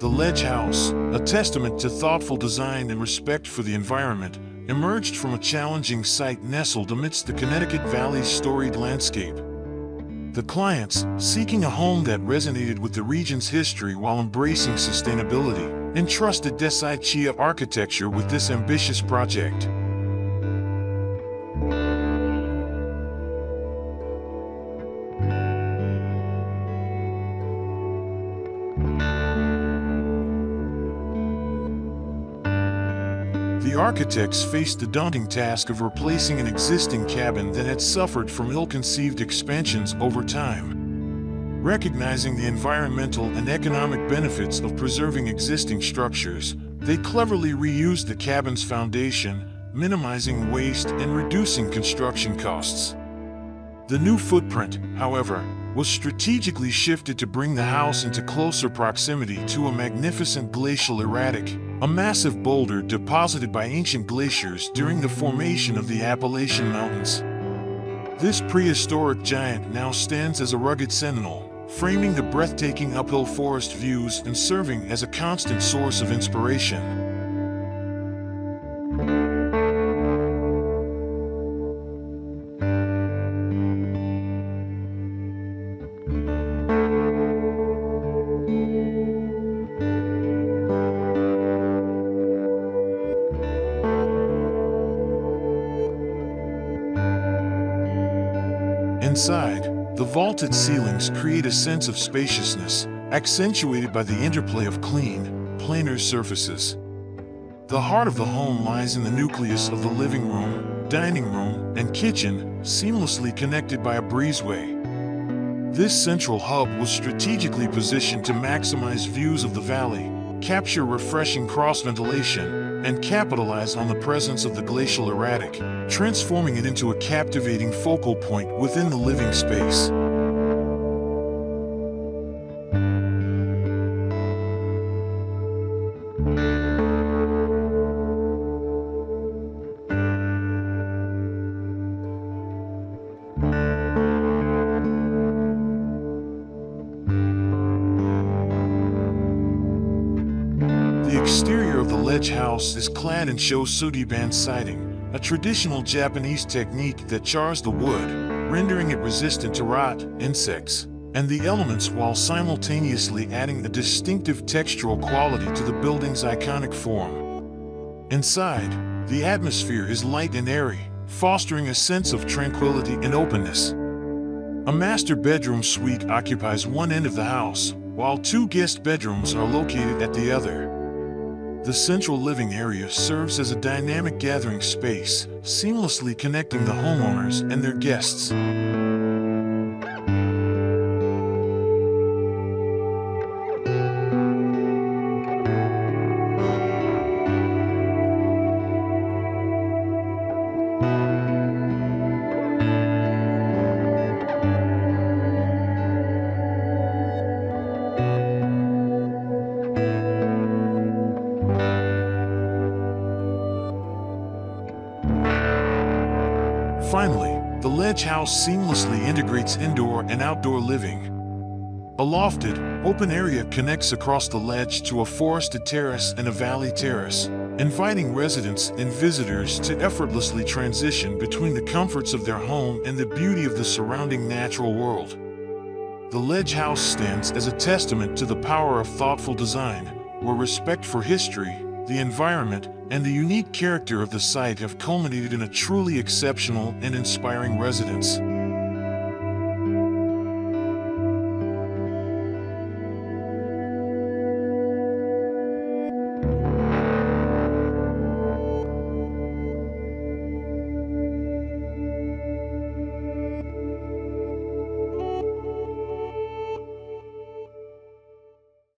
The ledge house, a testament to thoughtful design and respect for the environment, emerged from a challenging site nestled amidst the Connecticut Valley's storied landscape. The clients, seeking a home that resonated with the region's history while embracing sustainability, entrusted Desai Chia Architecture with this ambitious project. The architects faced the daunting task of replacing an existing cabin that had suffered from ill-conceived expansions over time. Recognizing the environmental and economic benefits of preserving existing structures, they cleverly reused the cabin's foundation, minimizing waste and reducing construction costs. The new footprint, however, was strategically shifted to bring the house into closer proximity to a magnificent glacial erratic, a massive boulder deposited by ancient glaciers during the formation of the Appalachian Mountains. This prehistoric giant now stands as a rugged sentinel, framing the breathtaking uphill forest views and serving as a constant source of inspiration. Inside, the vaulted ceilings create a sense of spaciousness, accentuated by the interplay of clean, planar surfaces. The heart of the home lies in the nucleus of the living room, dining room, and kitchen, seamlessly connected by a breezeway. This central hub was strategically positioned to maximize views of the valley, capture refreshing cross-ventilation, and capitalize on the presence of the glacial erratic, transforming it into a captivating focal point within the living space. The exterior of the ledge house is clad in sooty band siding, a traditional Japanese technique that chars the wood, rendering it resistant to rot, insects, and the elements while simultaneously adding a distinctive textural quality to the building's iconic form. Inside, the atmosphere is light and airy, fostering a sense of tranquility and openness. A master bedroom suite occupies one end of the house, while two guest bedrooms are located at the other. The central living area serves as a dynamic gathering space, seamlessly connecting the homeowners and their guests. Finally, the ledge house seamlessly integrates indoor and outdoor living. A lofted, open area connects across the ledge to a forested terrace and a valley terrace, inviting residents and visitors to effortlessly transition between the comforts of their home and the beauty of the surrounding natural world. The ledge house stands as a testament to the power of thoughtful design, where respect for history, the environment, and the unique character of the site have culminated in a truly exceptional and inspiring residence.